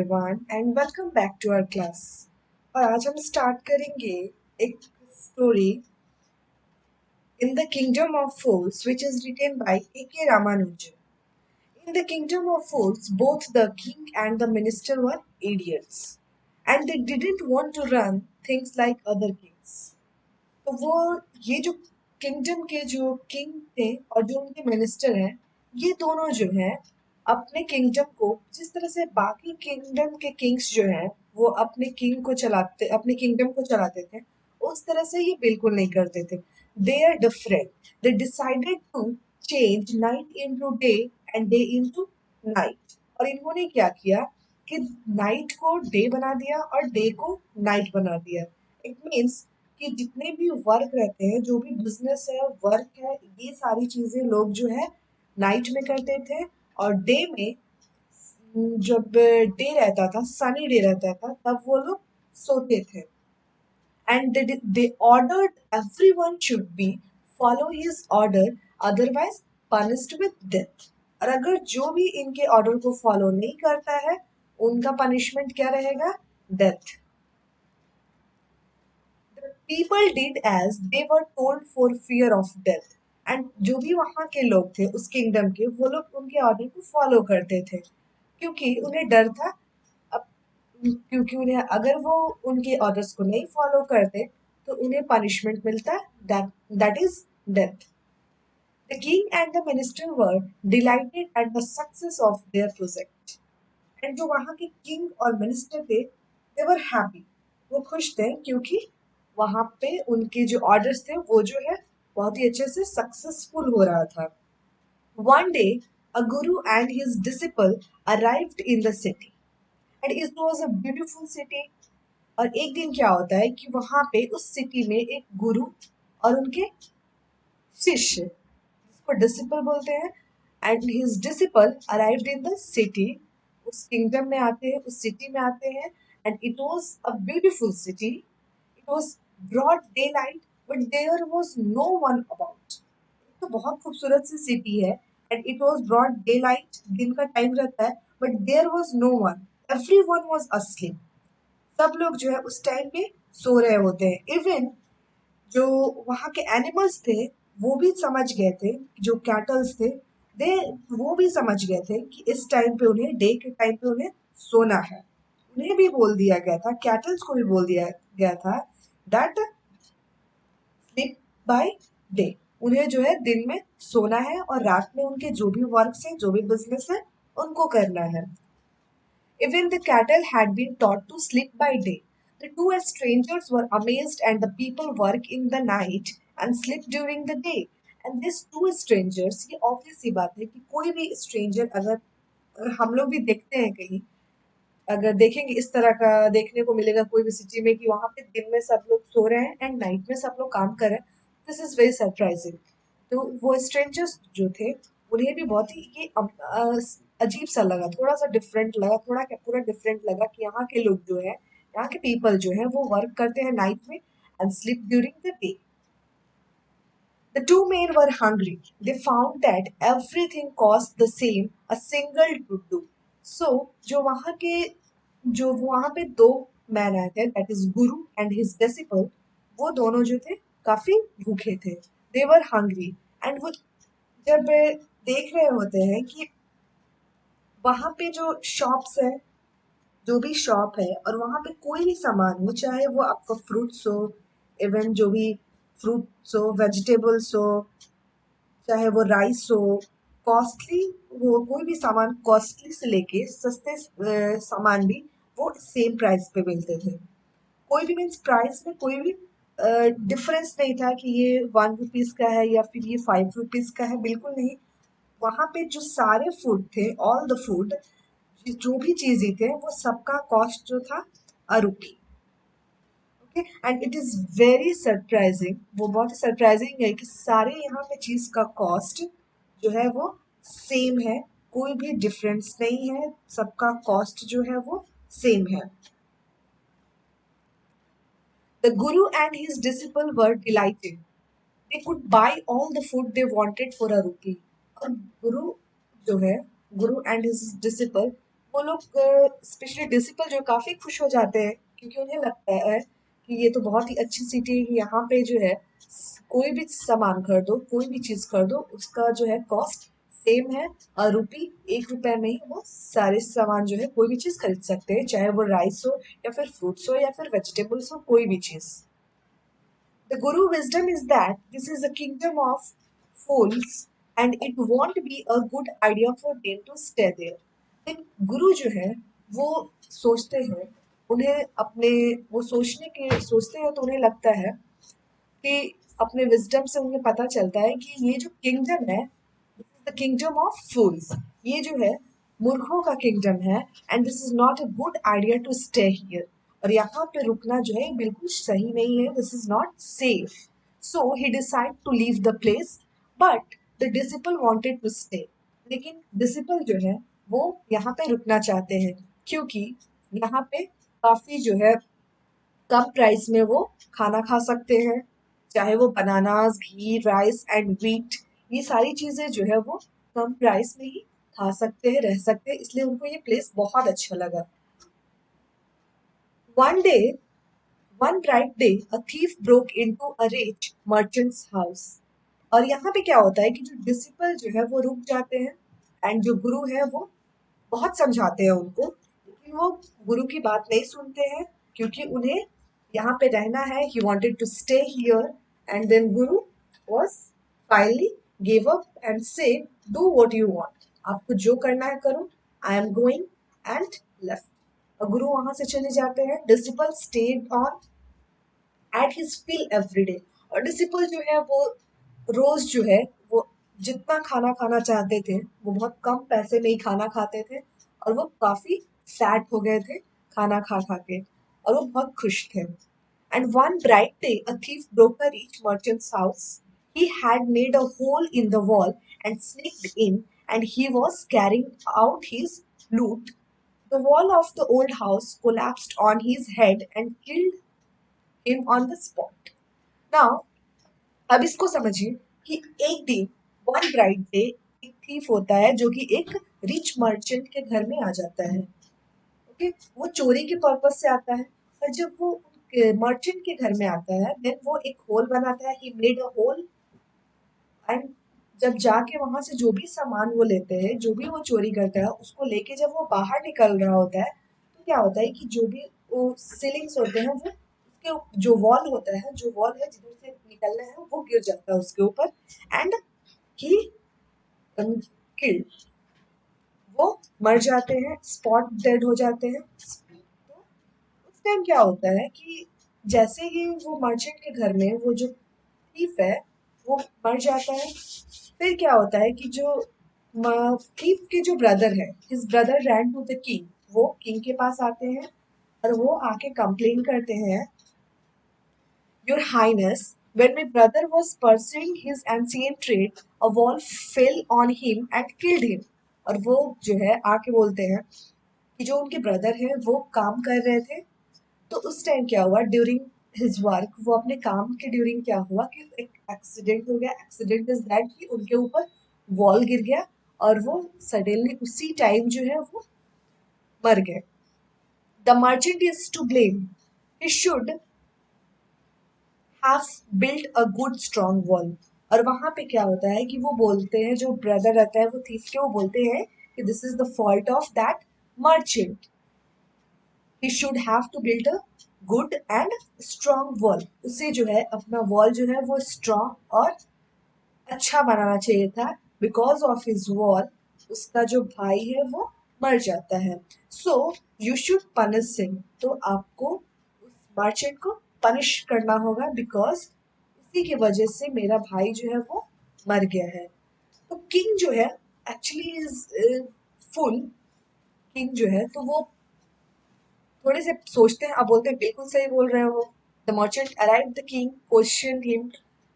Everyone and welcome back to our class. और आज हम स्टार्ट करेंगे एक story in the kingdom of fools which is written by A.K. Ramanujan. In the kingdom of fools, both the king and the minister were idiots, and they didn't want to run things like other kings. तो वो ये जो kingdom के जो king थे और जो उनके मिनिस्टर हैं, ये दोनों जो हैं अपने किंगडम को जिस तरह से बाकी किंगडम के किंग्स जो हैं वो अपने किंगडम को चलाते थे, उस तरह से ये बिल्कुल नहीं करते थे। They are different. They decided to change night into day and day into night. और इन्होंने क्या किया कि नाइट को डे बना दिया और डे को नाइट बना दिया। इट मीन्स कि जितने भी वर्क रहते हैं, जो भी बिजनेस है, वर्क है, ये सारी चीजें लोग जो है नाइट में करते थे। और डे में जब डे रहता था, सनी डे रहता था, तब वो लोग सोते थे। And they ordered everyone should be follow his order, otherwise punished with death. और अगर जो भी इनके ऑर्डर को फॉलो नहीं करता है, उनका पनिशमेंट क्या रहेगा? Death. People did as they were told for fear of death. And जो भी वहां के लोग थे उस किंगडम के, वो लोग उनके ऑर्डर को फॉलो करते थे क्योंकि उन्हें डर था। अब क्योंकि उन्हें अगर वो उनके ऑर्डर्स को नहीं फॉलो करते तो उन्हें पनिशमेंट मिलता, that is death. The king and the minister were dilated at the success of their project. And जो वहां के किंग और मिनिस्टर थे, दे वर हैप्पी। वो खुश थे क्योंकि वहां पे उनके जो ऑर्डर्स थे वो जो है बहुत ही अच्छे से सक्सेसफुल हो रहा था। One day a Guru and his disciple arrived in the city and it was a beautiful city. और एक दिन क्या होता है कि वहां पे उस सिटी में एक गुरु और उनके शिष्य, जिसको डिसिपल बोलते हैं, and his disciple arrived in the city, उस किंगडम में आते हैं, उस सिटी में आते हैं। And it was a beautiful city. It was broad daylight but there was no one about. तो बहुत खूबसूरत सी सिटी है and it was broad daylight, दिन का टाइम रहता है, but there was no one. Everyone was asleep. सब लोग जो है उस टाइम पे सो रहे होते हैं। इवन जो वहाँ के एनिमल्स थे वो भी समझ गए थे, जो कैटल्स थे, दे वो भी समझ गए थे कि इस टाइम पे उन्हें, डे के टाइम पे उन्हें सोना है। उन्हें भी बोल दिया गया था, कैटल्स को भी बोल दिया गया था दैट स्लीप बाय डे। उन्हें जो है दिन में सोना है और रात में उनके जो भी वर्क है, जो भी बिजनेस है, उनको करना है। Even the cattle had been taught to sleep by day. The two strangers were amazed, and the people work in the night and sleep during the day. And these two strangers, ये obvious सी बात है कि कोई भी stranger अगर हम लोग भी देखते हैं कहीं, अगर देखेंगे इस तरह का देखने को मिलेगा कोई भी सिटी में कि वहां पे दिन में सब लोग सो रहे हैं एंड नाइट में सब लोग काम कर रहे हैं। This is very surprising. तो वो स्ट्रेंजर्स जो थे, उन्हें भी बहुत ही ये अजीब सा लगा, थोड़ा सा डिफरेंट लगा, थोड़ा क्या पूरा डिफरेंट लगा कि यहाँ के लोग जो है, यहाँ के पीपल जो है वो वर्क करते हैं नाइट में and sleep during the day. The two men were hungry. They found that everything cost the same, a single would do. So, जो वहाँ पे दो मैन आए थे, that is Guru and his disciple, वो दोनों जो थे काफी भूखे थे। They were hungry and वो जब देख रहे होते हैं कि वहाँ पे जो शॉप्स है, जो भी शॉप है, और वहाँ पे कोई भी सामान हो, चाहे वो आपका फ्रूट्स हो, इवन जो भी फ्रूट्स हो, वेजिटेबल्स हो, चाहे वो राइस हो, कॉस्टली हो, कोई भी सामान कॉस्टली से लेके सस्ते सामान भी वो सेम प्राइस पे मिलते थे। कोई भी मीन्स प्राइस में कोई भी डिफरेंस नहीं था कि ये 1 रुपीज का है या फिर ये 5 रुपीज का है, बिल्कुल नहीं। वहाँ पे जो सारे फूड थे, ऑल द फूड, जो भी चीजें थे, वो सबका कॉस्ट जो था ₹1। And it is very surprising, वो बहुत ही सरप्राइजिंग है कि सारे यहाँ पे चीज का कॉस्ट जो है वो सेम है, कोई भी डिफरेंस नहीं है, सबका कॉस्ट जो है वो सेम है। The guru and his disciple were dilated. They could bye all the food they wanted for ₹1। और गुरु जो है, गुरु एंड हिज डिसिपल, वो लोग स्पेशली डिसिपल जो काफ़ी खुश हो जाते हैं क्योंकि उन्हें लगता है कि ये तो बहुत ही अच्छी सिटी है कि यहाँ पे जो है कोई भी सामान खरीदो, कोई भी चीज़ खरीदो, उसका जो है कॉस्ट सेम है और रुपी 1 रुपए में ही वो सारे सामान जो है कोई भी चीज़ खरीद सकते हैं, चाहे वो राइस हो या फिर फ्रूट्स हो या फिर वेजिटेबल्स हो, कोई भी चीज़। The Guru wisdom is that this is a kingdom of fools and it won't be a good idea for them to stay there. लेकिन गुरु जो है वो सोचते हैं, उन्हें अपने वो सोचते हैं तो उन्हें लगता है कि अपने विजडम से उन्हें पता चलता है कि ये जो किंगडम है द किंगडम ऑफ फूल्स, ये जो है मूर्खों का किंगडम है and this is not a good idea to stay here, और यहाँ पे रुकना जो है बिल्कुल सही नहीं है, this is not safe. So he decide to leave the place but the disciple wanted to stay, लेकिन डिसिपल जो है वो यहाँ पे रुकना चाहते हैं क्योंकि यहाँ पे काफी जो है कम प्राइस में वो खाना खा सकते हैं, चाहे वो bananas, ghee, rice and wheat, ये सारी चीजें जो है वो कम प्राइस में ही खा सकते हैं, रह सकते हैं, इसलिए उनको ये प्लेस बहुत अच्छा लगा। One day one bright day a thief broke into a rich merchants house. और यहाँ पे क्या होता है कि जो डिसिपल जो है वो रुक जाते हैं एंड जो गुरु है वो बहुत समझाते हैं उनको, लेकिन वो गुरु की बात नहीं सुनते हैं क्योंकि उन्हें यहाँ पे रहना है। He wanted to stay here and then guru was finally give up and say do what you want, आपको जो करना है करो, I am going and left. और गुरु वहां से चले जाते हैं। Disciple stayed on at his feet every day. और डिसिपल जो है वो रोज जो है वो जितना खाना खाना चाहते थे वो बहुत कम पैसे में ही खाना खाते थे और वो काफी फैट हो गए थे खाना खा खा के, और वो बहुत खुश थे। And one bright day a thief broke a rich merchant's house. He had made a hole in the wall and sneaked in, and he was carrying out his loot. The wall of the old house collapsed on his head and killed him on the spot. Now, अब इसको समझिए कि एक दिन one bright day एक thief होता है जो कि एक रिच मर्चेंट के घर में आ जाता है। ओके, वो चोरी के पर्पज से आता है, और जब वो मर्चेंट के घर में आता है देन वो एक होल बनाता है, he made a hole, and जब जाके वहां से जो भी सामान वो लेते हैं, जो भी वो चोरी करता है, उसको लेके जब वो बाहर निकल रहा होता है तो क्या होता है कि जो भी वो सीलिंग्स होते हैं वो उसके जो वॉल होता है, जो वॉल है जिधर से निकलना है वो गिर जाता है उसके ऊपर एंड ही किल्ड, वो मर जाते हैं, स्पॉट डेड हो जाते हैं। तो उस टाइम क्या होता है कि जैसे ही वो मर्चेंट के घर में वो जो थीफ है वो मर जाता है, फिर क्या होता है कि जो थीफ के जो ब्रदर है, his brother ran to the king, वो किंग के पास आते हैं और वो आके कंप्लेन करते हैं, your highness, when my brother was pursuing his ancient trade, a wall fell on him and killed him. और वो जो है आके बोलते हैं कि जो उनके ब्रदर है वो काम कर रहे थे, तो उस टाइम क्या हुआ ड्यूरिंग हिज वर्क, वो अपने काम के ड्यूरिंग क्या हुआ कि एक एक्सीडेंट हो गया। एक्सीडेंट इज दैट कि उनके ऊपर वॉल गिर गया और वो सडनली उसी टाइम जो है वो मर गए। The merchant is to blame, he should have built a good strong wall. और वहां पे क्या होता है कि वो बोलते हैं, जो ब्रदर रहता है वो थीफ के, वो बोलते हैं कि this is the fault of that merchant, he should have to build a good and strong wall, उसे जो है अपना वॉल जो है वो स्ट्रॉन्ग और अच्छा बनाना चाहिए था। बिकॉज ऑफ हिज वॉल उसका जो भाई है वो मर जाता है। So you should punish him, तो आपको उस मर्चेंट को पनिश करना होगा बिकॉज उसी की वजह से मेरा भाई जो है वो मर गया है। तो किंग जो है एक्चुअली इज फुल, किंग जो है तो वो थोड़े से सोचते हैं, अब बोलते हैं बिल्कुल सही बोल रहे हो। The merchant arrive the king question him.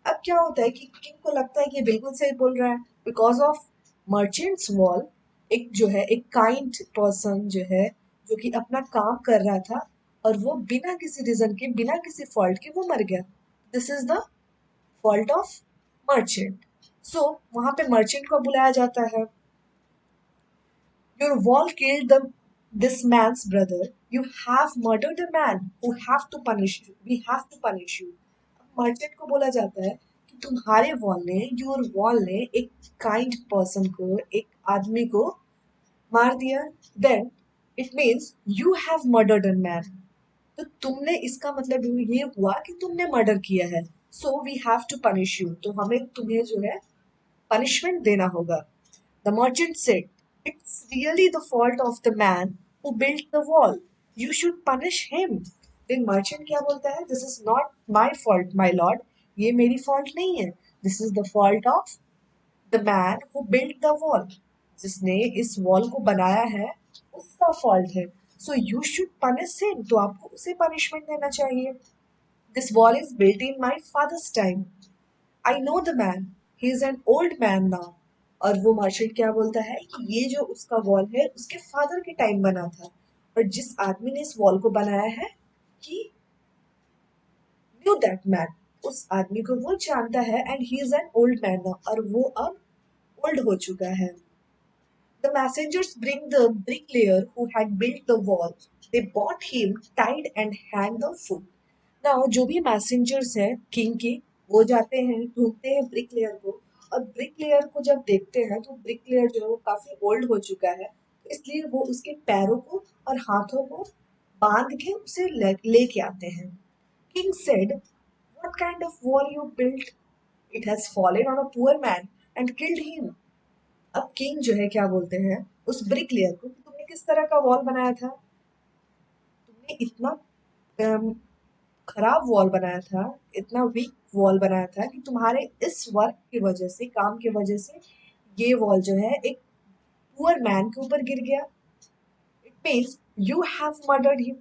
अब क्या होता है कि किंग को लगता है कि ये बिल्कुल सही बोल रहा है बिकॉज ऑफ मर्चेंट्स वॉल, एक जो है एक काइंड पर्सन जो है जो कि अपना काम कर रहा था और वो बिना किसी रीजन के, बिना किसी फॉल्ट के वो मर गया, this is the fault of merchant. So वहां पे मर्चेंट को बुलाया जाता है। Your wall killed the this man's brother, you have murdered a man who have to punish you. We have to punish you. Merchant को बोला जाता है कि तुम्हारे वॉल ने, योर वॉल ने एक काइंड पर्सन को, एक आदमी को मार दिया. Then it means you have murdered a man. तो तुमने, इसका मतलब ये हुआ कि तुमने मर्डर किया है. So we have to punish you. तो हमें तुम्हें जो है पनिशमेंट देना होगा. The merchant said, it's really the fault of the man who built the wall. You should punish him. Then merchant क्या बोलता है? This is not my fault, my lord. ये मेरी fault नहीं है. This is the fault of the man who built the wall. जिसने इस wall को बनाया है, उसका fault है. So you should punish him. तो आपको उसे punishment देना चाहिए. This wall is built in my father's time. I know the man. He is an old man now. और वो मर्चेंट क्या बोलता है कि ये जो उसका वॉल है उसके फादर के टाइम बना था. और जिस आदमी ने इस वॉल को बनाया है, he knew that man. उस आदमी को वो जानता है. And he is an old man now. और वो अब ओल्ड हो चुका है. The messengers bring the bricklayer who had built the wall. They bought him, tied and hanged the foot. Now जो भी मैसेंजर्स हैं किंग के, वो जाते हैं, ढूंढते हैं ब्रिकलेयर को. और ब्रिकलेयर को जब देखते हैं तो ब्रिकलेयर जो है वो काफी ओल्ड हो चुका है. इसलिए वो उसके पैरों को और हाथों को बांध के उसे लेके आते हैं. King said, "What kind of wall you built? It has fallen on a poor man and killed him." अब किंग जो है क्या बोलते हैं उस ब्रिकलेयर को कि तुमने किस तरह का वॉल बनाया था. तुमने इतना खराब वॉल बनाया था, इतना वीक वॉल बनाया था कि तुम्हारे इस वर्क की वजह से, काम की वजह से ये वॉल जो है एक पुअर मैन के ऊपर गिर गया. It means you have murdered him.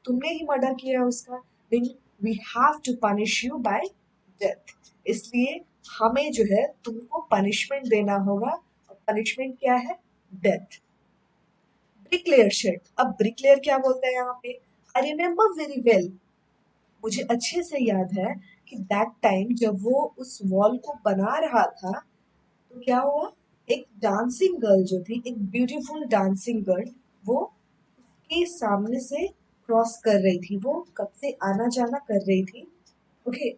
तुमने ही मर्डर किया उसका. Then we have to punish you by death. इसलिए हमें जो है तुमको पनिशमेंट देना होगा. और पनिशमेंट क्या है? डेथ. Bricklayer said. अब ब्रिकलेयर क्या बोलता है यहाँ पे? I remember very well. मुझे अच्छे से याद है कि दैट टाइम जब वो उस वॉल को बना रहा था तो क्या हुआ, एक डांसिंग गर्ल जो थी, एक ब्यूटीफुल डांसिंग गर्ल, वो के सामने से क्रॉस कर रही थी. वो कब से आना जाना कर रही थी. ओके.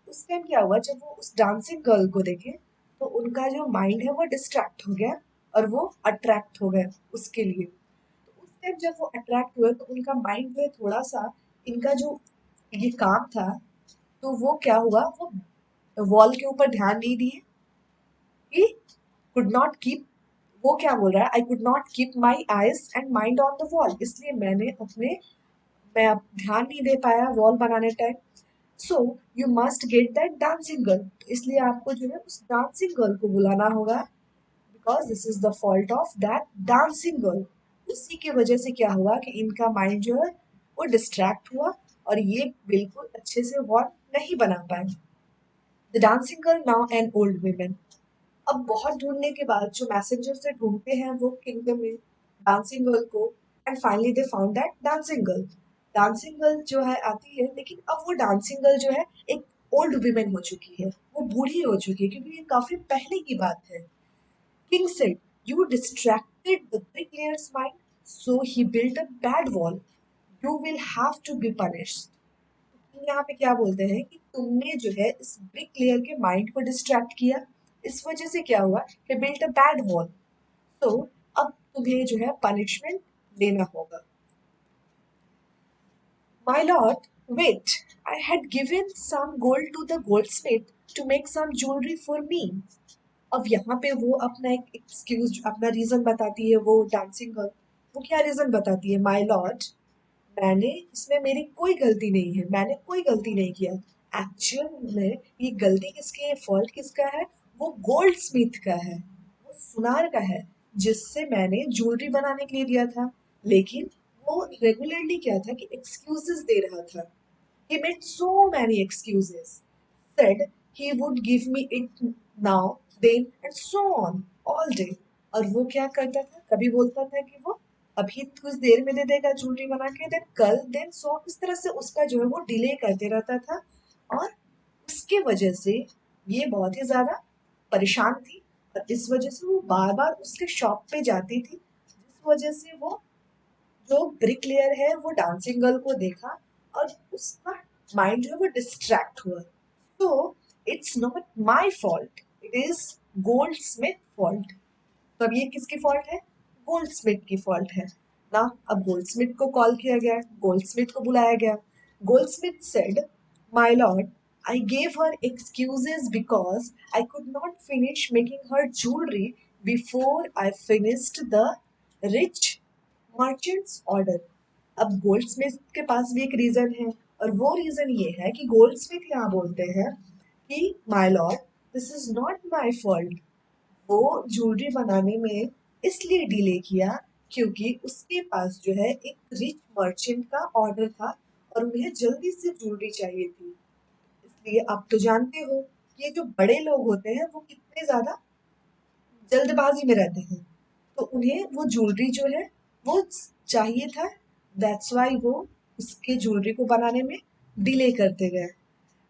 उस टाइम क्या हुआ, जब वो उस डांसिंग गर्ल को देखे तो उनका जो माइंड है वो डिस्ट्रैक्ट हो गया और वो अट्रैक्ट हो गए उसके लिए. तो उस टाइम जब वो अट्रैक्ट हुए तो उनका माइंड में थोड़ा सा, इनका जो ये काम था, तो वो क्या हुआ, वो वॉल के ऊपर ध्यान नहीं दिए. ही कुड नॉट कीप, वो क्या बोल रहा है, I could not keep my eyes and mind on the wall. इसलिए मैं अब ध्यान नहीं दे पाया वॉल बनाने time. So you must get that dancing girl. इसलिए आपको जो है उस डांसिंग गर्ल को बुलाना होगा. Because this is the fault of that dancing girl. उसी की वजह से क्या हुआ कि इनका माइंड जो है वो डिस्ट्रैक्ट हुआ और ये बिल्कुल अच्छे से वॉल नहीं बना पाए. The dancing girl now an old women. अब बहुत ढूंढने के बाद जो मैसेंजर से ढूंढते हैं वो किंगडम में डांसिंग गर्ल को. And finally they found that dancing girl. Dancing girl जो है आती है, लेकिन अब वो डांसिंग गर्ल जो है एक ओल्ड वुमेन हो चुकी है, वो बूढ़ी हो चुकी है, क्योंकि ये काफी पहले की बात है. King said, "You distracted the bricklayer's mind, so he built a bad wall. You will have to be punished." यहाँ पे क्या बोलते हैं कि तुमने जो है इस ब्रिक लेयर के माइंड को डिस्ट्रैक्ट किया, इस वजह से क्या हुआ, he built a bad wall. तो अब तुम्हें जो है पनिशमेंट लेना होगा. My lord, wait, I had given some gold to the goldsmith to make some jewelry for me. अब यहाँ पे वो अपना एक एक्सक्यूज, अपना रीजन बताती है वो डांसिंग गर्ल. वो क्या रीजन बताती है? माय लॉर्ड, मैंने, इसमें मेरी कोई गलती नहीं है, मैंने कोई गलती नहीं किया. एक्चुअल में ये गलती किसकी है, फॉल्ट किसका है? वो गोल्ड स्मिथ का है, वो सुनार का है, जिससे मैंने ज्वेलरी बनाने के लिए दिया था. लेकिन वो रेगुलरली क्या था कि एक्सक्यूजेस दे रहा था. He made so many excuses. Said he would give me it now, then, and so on, all day. और वो क्या करता था, कभी बोलता था कि वो अभी कुछ देर में दे देगा ज्वेलरी बना के, देन कल, देन सो, इस तरह से उसका जो है वो डिले करते रहता था. और उसके वजह से ये बहुत ही ज्यादा परेशान थी. और इस वजह से वो बार बार उसके शॉप पे जाती थी वजह से वो जो ब्रिकलेयर है वो डांसिंग गर्ल को देखा और उसका माइंड जो है वो डिस्ट्रैक्ट हुआ। तो it's not my fault, it is gold Smith fault. तो अब ये किसकी फॉल्ट है? गोल्डस्मिथ की फॉल्ट है ना। अब गोल्डस्मिथ को कॉल किया गया, गोल्डस्मिथ को बुलाया गया। Goldsmith said, my Lord, I gave her excuses because I could not finish making her jewellery before I finished the rich merchants order. अब गोल्डस्मिथ के पास भी एक रीजन है, और वो रीजन ये है कि गोल्डस्मिथ यहाँ बोलते हैं कि my Lord, this is not my fault. वो ज्वेलरी बनाने में इसलिए डिले किया क्योंकि उसके पास जो है एक रिच मर्चेंट का ऑर्डर था और उन्हें जल्दी से ज्वेलरी चाहिए थी। इसलिए आप तो जानते हो कि ये जो बड़े लोग होते हैं वो कितने ज्यादा जल्दबाजी में रहते हैं, तो उन्हें वो ज्वेलरी जो है वो चाहिए था। दैट्स वाई वो उसके ज्वेलरी को बनाने में डिले करते गए।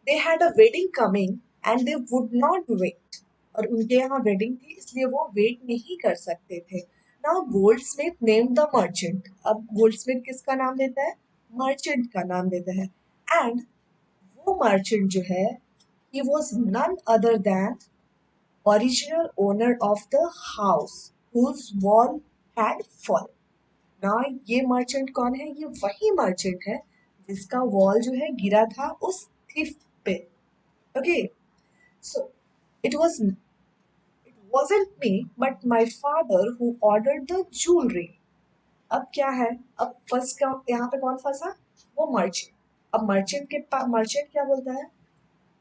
They had a wedding coming and they would not wait. और उनके यहाँ वेडिंग थी इसलिए वो वेट नहीं कर सकते थे। Now Goldsmith name the merchant. अब गोल्डस्मिथ किसका नाम देता है? मर्चेंट का नाम देता है। एंड वो मर्चेंट जो है, he was none other than original owner of the house whose wall had fallen। ना ये मर्चेंट कौन है? ये वही मर्चेंट है जिसका वॉल जो है गिरा था उस थिफ पे। Okay, so it was it wasn't me but my father who ordered the jewelry। अब क्या है? अब फर्स्ट का यहाँ पे कौन फंसा? वो मर्चेंट। अब मर्चेंट के पास मर्चेंट क्या बोलता है?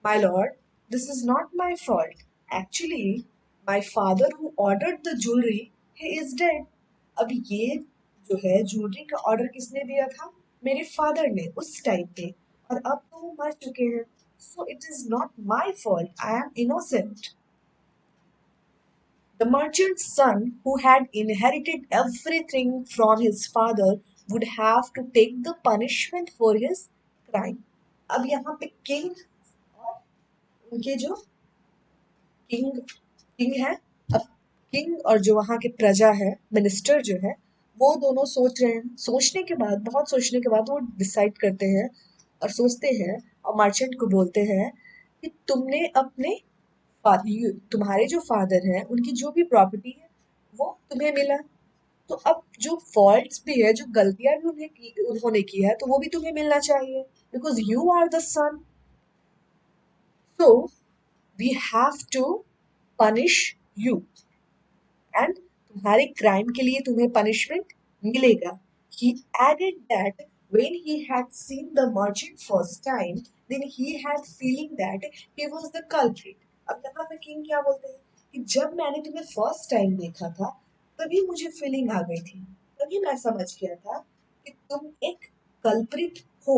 My lord, this is not my fault. Actually, my father who ordered the jewelry, he is dead। अब ये जो है ज्वेलरी का ऑर्डर किसने दिया था? मेरे फादर ने उस टाइम पे, और अब तो वो मर चुके हैं। So it is not my fault. I am innocent। The merchant's son, who had inherited everything from his father, would have to take the punishment for his crime। अब यहाँ पे किंग और उनके जो किंग किंग है, अब king और जो वहाँ के प्रजा है, मिनिस्टर जो है, वो दोनों सोच रहे हैं। सोचने के बाद, बहुत सोचने के बाद वो डिसाइड करते हैं और सोचते हैं और मर्चेंट को बोलते हैं कि तुमने अपने तुम्हारे जो फादर हैं उनकी जो भी प्रॉपर्टी है वो तुम्हें मिला, तो अब जो फॉल्ट्स भी है, जो गलतियां भी उन्होंने की है, तो वो भी तुम्हें मिलना चाहिए, because you are the son. So we have to punish you, and तुम्हारे क्राइम के लिए तुम्हें पनिशमेंट मिलेगा। He added that when he had seen the merchant first time, then he had feeling that he was the culprit। अब यहाँ पे king क्या बोलते हैं कि जब मैंने तुम्हें फर्स्ट टाइम देखा था तभी मुझे फीलिंग आ गई थी, तभी मैं समझ गया था कि तुम एक कल्प्रिट हो।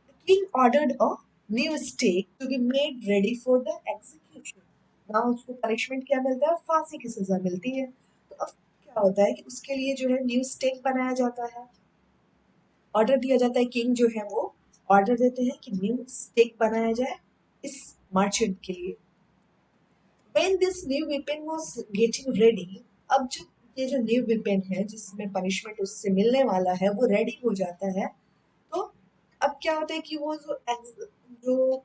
The king ordered a new stake to be made ready for the execution। ना उसको पनिशमेंट क्या मिलता है? फांसी की सजा मिलती है। तो अब क्या होता है कि उसके लिए जो है न्यू स्टेक बनाया जाता है, ऑर्डर दिया जाता है। किंग जो है वो ऑर्डर देते हैं कि न्यू स्टेक बनाया जाए इस मर्चेंट के लिए। When this new weapon was getting ready, अब जो ये जो न्यू वेपन है जिसमें पनिशमेंट उससे मिलने वाला है वो रेडी हो जाता है, तो अब क्या होता है कि वो जो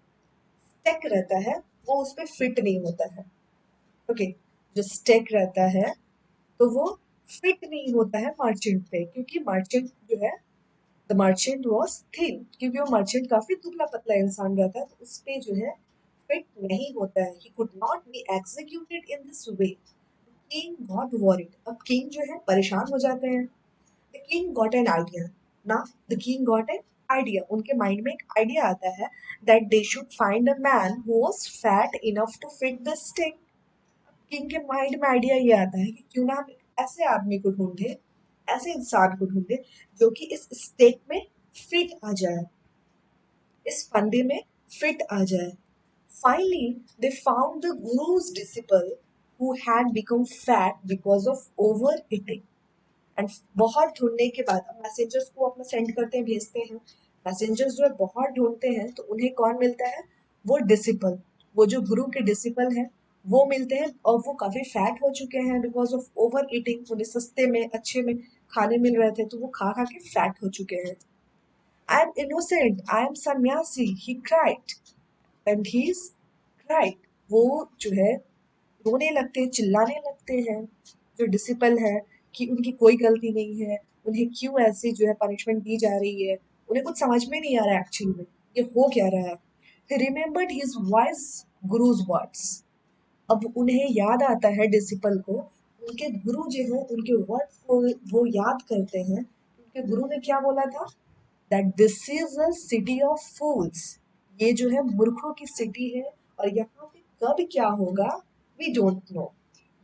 स्टेक रहता है वो उस पर फिट नहीं होता है। ओके, जो स्टेक रहता है तो वो फिट नहीं होता है मर्चेंट पे, क्योंकि मर्चेंट जो है, द मर्चेंट वॉज थिन, क्योंकि वो मर्चेंट काफी दुबला पतला इंसान रहता है, तो उस पे जो है फिट नहीं होता है। He could not be executed in this way. King got worried. अब किंग जो है परेशान हो जाते हैं। The king got an idea. ना, the king got an idea, उनके माइंड में एक आइडिया आता है that they should find a man who was fat enough to fit the stick. King के माइंड में आइडिया ये आता है कि क्यों ना हम एक ऐसे आदमी को ढूंढे, ऐसे इंसान को ढूंढे जो कि इस स्टेक में फिट आ जाए, इस फंदे में फिट आ जाए। Finally, they found the guru's disciple who had become fat because of overeating। And बहुत ढूंढने के बाद मैसेंजर्स को अपना सेंड करते हैं, भेजते हैं। मैसेंजर्स जो है बहुत ढूंढते हैं तो उन्हें कौन मिलता है? वो डिसिपल, वो जो गुरु के डिसिपल है वो मिलते हैं और वो काफी फैट हो चुके हैं बिकॉज ऑफ ओवर ईटिंग। उन्हें सस्ते में अच्छे में खाने मिल रहे थे तो वो खा खा के फैट हो चुके हैं। I am innocent, I am sannyasi, he cried. And he is cried, वो जो है रोने लगते हैं, चिल्लाने लगते हैं, जो डिसिपल है, कि उनकी कोई गलती नहीं है, उन्हें क्यों ऐसी जो है पनिशमेंट दी जा रही है। उन्हें कुछ समझ में नहीं आ रहा है एक्चुअली में ये हो क्या रहा है। ही remembered his wise gurus words. अब उन्हें याद आता है डिसिपल को, उनके गुरु जो है उनके वर्ड्स को वो याद करते हैं। उनके गुरु ने क्या बोला था, that this is a city of fools, ये जो है मूर्खों की सिटी है, और यहाँ पे कब क्या होगा we don't know,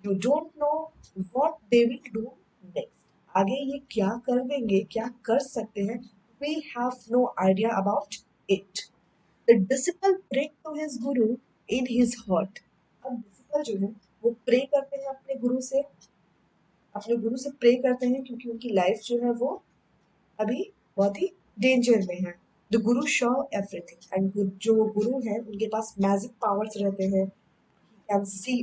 you don't know what they will do next, आगे ये क्या कर देंगे, क्या कर सकते हैं, we have no idea about it. The disciple prayed to his guru in his heart. अब डिसिपल जो है वो प्रे करते हैं अपने गुरु से प्रे करते हैं, क्योंकि उनकी लाइफ जो है वो अभी बहुत ही डेंजर में है। The Guru show everything, and जो गुरु है उनके पास मैजिक पावर्स रहते हैं, can see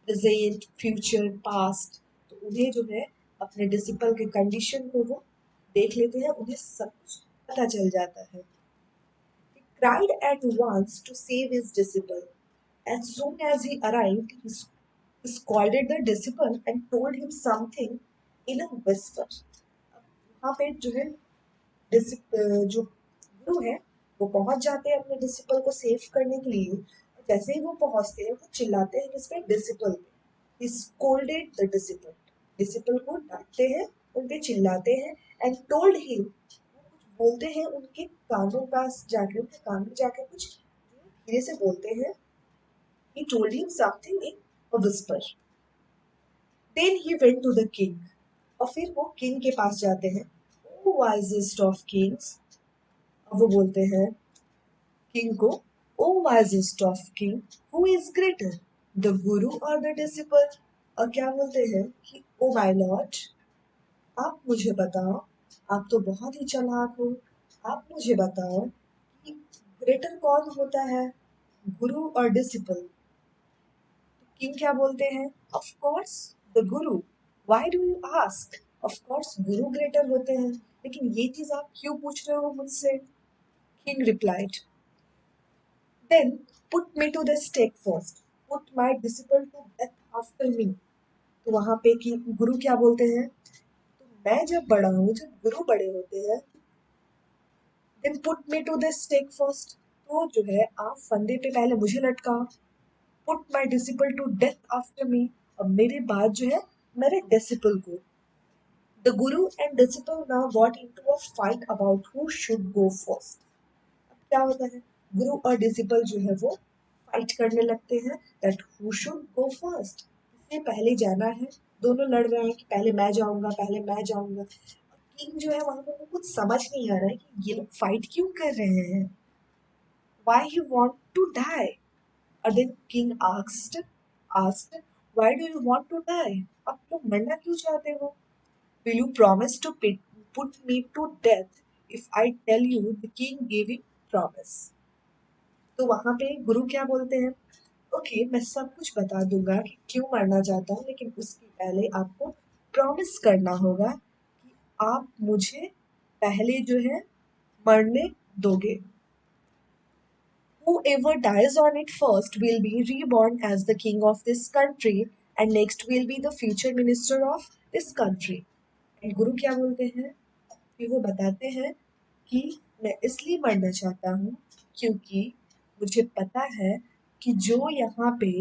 present future past. तो उन्हें जो है अपने डिसिपल के कंडीशन को वो देख लेते हैं, उन्हें सब कुछ पता चल जाता है। He cried at once to save his disciple. As soon as he arrived, he scolded the disciple and told him something in a whisper. वहाँ पे जो है जो गुरु है वो पहुंच जाते हैं अपने डिसिपल को सेव करने के लिए। जैसे ही वो पहुंचते हैं वो चिल्लाते हैं किसपे, डिसिपल पे। He scolded the disciple, disciple को डांटते हैं, उन पे चिल्लाते हैं, एंड टोल्ड हिम, बोलते हैं उनके कानों पास जाके, उनके कान में जाके कुछ धीरे से बोलते हैं। He told him something in a whisper. Then he went to the king. और फिर वो किंग के पास जाते हैं। O wisest of kings, अब वो बोलते हैं किंग को, O wisest of king, who is greater, the guru or the disciple? और क्या बोलते हैं कि ओ माय लॉर्ड, आप मुझे बताओ, आप तो बहुत ही चालाक हो, आप मुझे बताओ कि ग्रेटर कौन होता है, गुरु और डिसिपल? किंग क्या बोलते हैं, of course the Guru, why do you ask, of course Guru greater होते हैं, लेकिन ये चीज आप क्यों पूछ रहे हो मुझसे? King replied, then put me to the stake first, put my disciple to death after me. तो वहां पे कि गुरु क्या बोलते हैं, तो मैं जब बड़ा हूँ, जब गुरु बड़े होते हैं, then put me to the stake first, तो जो है आप फंदे पे पहले मुझे लटकाओ। Put my disciple to death after me, अब मेरे बाद जो है मेरे डिसिपल को। The guru and disciple now got into a fight about who should go first. अब क्या होता है, गुरु और डिसिपल जो है वो फाइट करने लगते हैं that who should go first, किसे पहले जाना है। दोनों लड़ रहे हैं कि पहले मैं जाऊंगा, पहले मैं जाऊंगा। किंग जो है वहां पर कुछ समझ नहीं आ रहा है कि ये लोग फाइट क्यों कर रहे हैं, why he want to die। और then king asked why do you want to die, आप लोग मरना क्यों चाहते हो? Will you promise to put me to death if I tell you the king gave him promise? तो वहां पे गुरु क्या बोलते हैं, ओके मैं सब कुछ बता दूंगा कि क्यों मरना चाहता हूँ, लेकिन उसके पहले आपको प्रॉमिस करना होगा कि आप मुझे पहले जो है मरने दोगे। Whoever dies on it first will be reborn as the king of this country, and next will be the future minister of this country. And गुरु क्या बोलते हैं, फिर वो बताते हैं कि मैं इसलिए मरना चाहता हूँ क्योंकि मुझे पता है कि जो यहाँ पे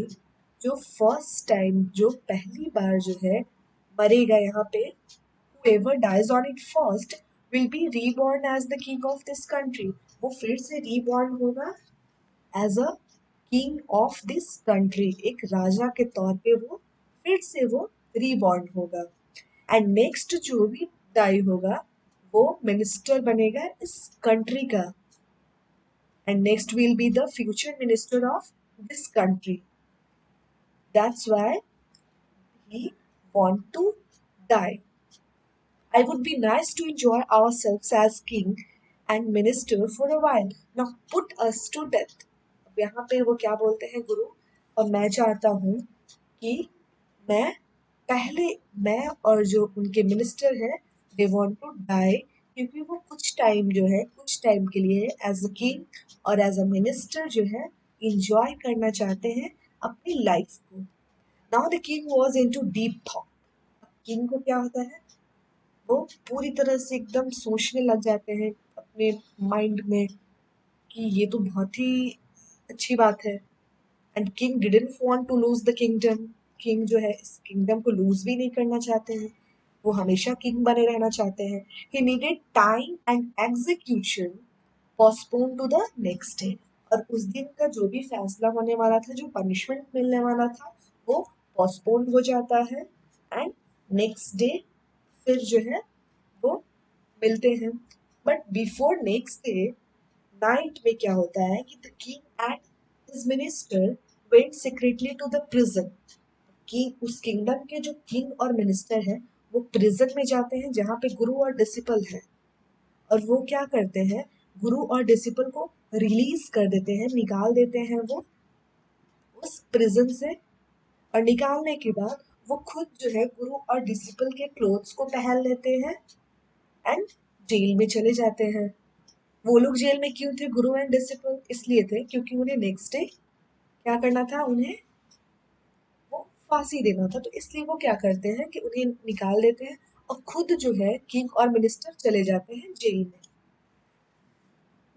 जो फर्स्ट टाइम, जो पहली बार जो है मरेगा यहाँ पे, whoever dies on it first will be reborn as the king of this country, वो फिर से reborn होगा as a king of this country, एक राजा के तौर पे वो फिर से वो रीबॉर्न होगा। एंड नेक्स्ट जो भी डाई होगा वो मिनिस्टर बनेगा इस कंट्री का, and next will be the future minister of this country. That's why he want to die. I would be nice to enjoy ourselves as king and minister for a while. Now put us to death. अब यहाँ पे वो क्या बोलते हैं गुरु, और मैं चाहता हूँ कि मैं पहले मैं और जो उनके मिनिस्टर हैं दे वांट टू डाई, क्योंकि वो कुछ टाइम के लिए एज अ किंग और एज अ मिनिस्टर जो है इंजॉय करना चाहते हैं अपनी लाइफ को। Now the king was in too deep thought. King को क्या होता है, वो पूरी तरह से एकदम सोचने लग जाते हैं अपने माइंड में कि ये तो बहुत ही अच्छी बात है। And king didn't want to lose the kingdom. King जो है इस किंगडम को लूज भी नहीं करना चाहते हैं, वो हमेशा किंग बने रहना चाहते हैं। He needed time and execution postpone to the next day. और उस दिन का जो भी फैसला होने वाला था, जो पनिशमेंट मिलने वाला था, वो पोस्टपोन हो जाता है एंड नेक्स्ट डे फिर जो है वो मिलते हैं। But before next day night में क्या होता है कि the king and his minister went secretly to the prison. कि उस किंगडम के जो किंग और मिनिस्टर हैं वो प्रिजन में जाते हैं जहाँ पे गुरु और डिसिपल है। और वो क्या करते हैं, गुरु और डिसिपल को रिलीज कर देते हैं, निकाल देते हैं वो उस प्रिजन से। और निकालने के बाद वो खुद जो है गुरु और डिसिपल के क्लोथ्स को पहन लेते हैं एंड जेल में चले जाते हैं। वो लोग जेल में क्यों थे, गुरु एंड डिसिपल? इसलिए थे क्योंकि उन्हें नेक्स्ट डे क्या करना था, उन्हें वो फांसी देना था। तो इसलिए वो क्या करते हैं कि उन्हें निकाल देते हैं और खुद जो है किंग और मिनिस्टर चले जाते हैं जेल में।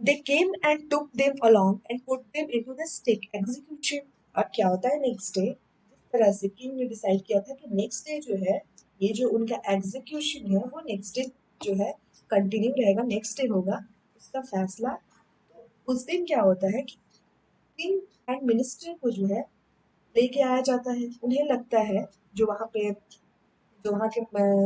They came and took them along and put them into the stick execution. अब क्या होता है नेक्स्ट डे, जिस तरह से किंग ने डिसाइड किया था कि नेक्स्ट डे जो है ये जो उनका एग्जीक्यूशन है वो नेक्स्ट डे जो है कंटिन्यू रहेगा, नेक्स्ट डे होगा उसका फैसला। उस दिन क्या होता है कि किंग एंड मिनिस्टर को जो है लेके आया जाता है। उन्हें लगता है जो वहाँ पे जो वहाँ के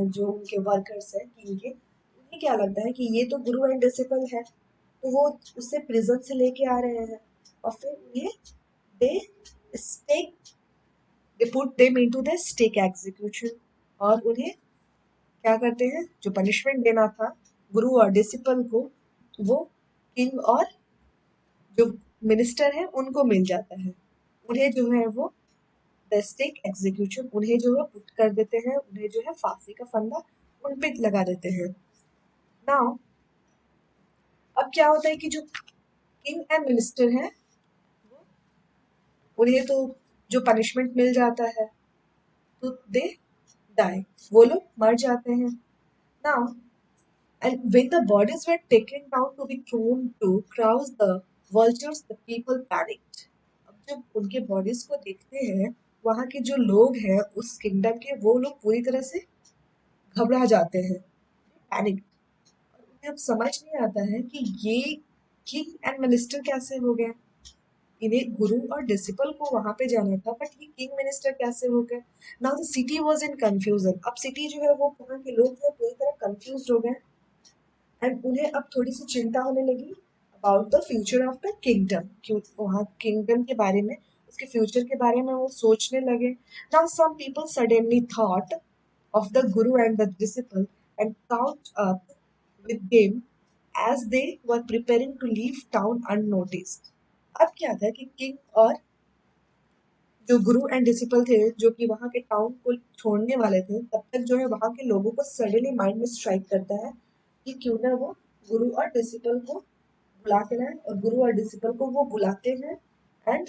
जो उनके वर्कर्स हैं किंग के, उन्हें क्या लगता है कि ये तो गुरु एंड डिसिपल है, तो वो उसे प्रिजन से लेके आ रहे हैं और फिर उन्हें they stake they put them into the stake execution. और उन्हें क्या करते हैं, जो पनिशमेंट देना था गुरु और डिसिपल को, वो किंग और जो मिनिस्टर है उनको मिल जाता है। उन्हें जो है वो द स्टेक एग्जीक्यूशन, उन्हें जो है पुट कर देते हैं, उन्हें जो है फांसी का फंदा उन पे लगा देते हैं। नाउ अब क्या होता है कि जो किंग एंड मिनिस्टर हैं उन्हें तो जो पनिशमेंट मिल जाता है तो दे डाई, वो लोग मर जाते हैं। Now and when the bodies were taken down to be thrown to crows the vultures, the people panicked। अब जब उनके बॉडीज को देखते हैं वहाँ के जो लोग हैं उस किंगडम के, वो लोग पूरी तरह से घबरा जाते हैं, पैनिक। उन्हें अब समझ नहीं आता है कि ये किंग एंड मिनिस्टर कैसे हो गए। इन्हें गुरु और डिसिपल को वहां पे जाना था, बट ये किंग मिनिस्टर कैसे हो गए। Now the city was in confusion. अब सिटी जो है वो वहाँ के लोग जो पूरी तरह कंफ्यूज हो गए एंड उन्हें अब थोड़ी सी चिंता होने लगी about the future of the kingdom. क्यों वहाँ किंगडम के बारे में, उसके फ्यूचर के बारे में वो सोचने लगे। Now some people suddenly thought of the guru and the disciple and caught up with them as they were preparing to leave town unnoticed। अब क्या था कि किंग और जो गुरु एंड डिसिपल थे जो कि वहाँ के टाउन को छोड़ने वाले थे, तब तक जो है वहाँ के लोगों को सडनली माइंड में स्ट्राइक करता है कि क्यों ना वो गुरु और डिसिपल को बुला के लाए। और गुरु और डिसिपल को वो बुलाते हैं and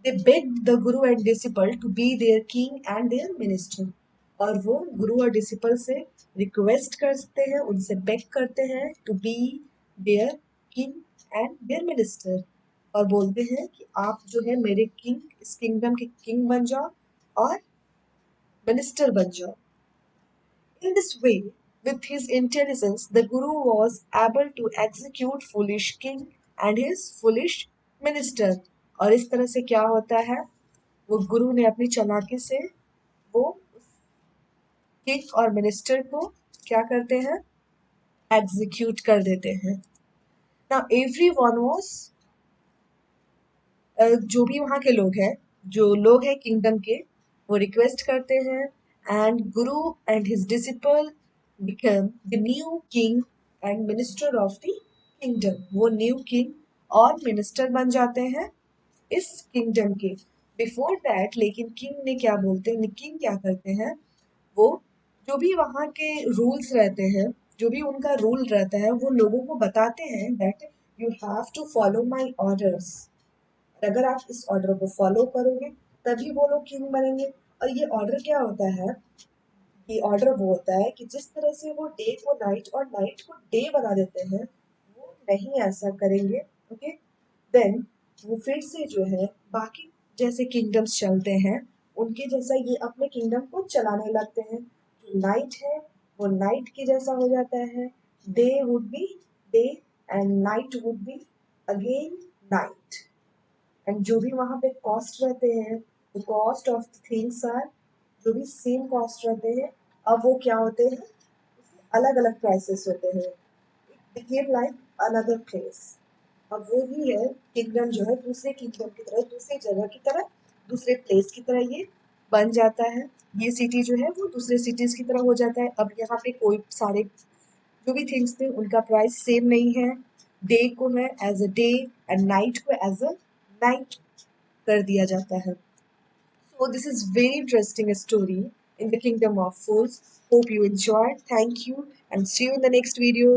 they beg the guru and disciple to be their king and their minister. और वो गुरु और डिसिपल से रिक्वेस्ट करते हैं, उनसे बेग करते हैं to be their king and their minister. और बोलते हैं कि आप जो है मेरे किंग, इस किंगडम के किंग बन जाओ और मिनिस्टर बन जाओ। In this way, with his intelligence, the Guru was able to execute foolish king and his foolish minister। और इस तरह से क्या होता है, वो गुरु ने अपनी चालाकी से वो किंग और मिनिस्टर को क्या करते हैं, एग्जीक्यूट कर देते हैं। नाउ एवरीवन वाज, जो भी वहाँ के लोग हैं, जो लोग हैं किंगडम के, वो रिक्वेस्ट करते हैं and Guru and his disciple become the new king and minister of the kingdom. वो न्यू किंग और मिनिस्टर बन जाते हैं इस किंगडम के। बिफोर दैट लेकिन किंग ने क्या बोलते हैं, किंग क्या करते हैं, वो जो भी वहाँ के रूल्स रहते हैं, जो भी उनका रूल रहता है, वो लोगों को बताते हैं that you have to follow my orders. अगर आप इस ऑर्डर को फॉलो करोगे तभी वो लोग किंग बनेंगे। और ये ऑर्डर क्या होता है, ये ऑर्डर वो होता है कि जिस तरह से वो डे को नाइट और नाइट को डे बना देते हैं, वो नहीं ऐसा करेंगे। ओके, देन वो फिर से जो है बाकी जैसे किंगडम्स चलते हैं उनके जैसा ये अपने किंगडम को चलाने लगते हैं। जो नाइट है वो नाइट के जैसा हो जाता है, day would be day and night would be again night. And जो भी वहाँ पे कॉस्ट रहते हैं, the cost of things are, जो भी सेम कॉस्ट रहते हैं, अब वो क्या होते हैं, अलग अलग प्राइसेस होते हैं। It became like another place. अब वो ही है किंगडम, जो है दूसरे किंगडम की तरह, दूसरी जगह की तरह, दूसरे प्लेस की तरह ये बन जाता है। ये सिटी जो है वो दूसरे सिटीज की तरह हो जाता है। अब यहाँ पे कोई सारे जो भी थिंग्स थे उनका प्राइस सेम नहीं है। डे को है as a day and night को एज अ नाइट कर दिया जाता है। So this is very interesting story in the Kingdom of Fools. Hope you enjoyed. Thank you and see you in the next video.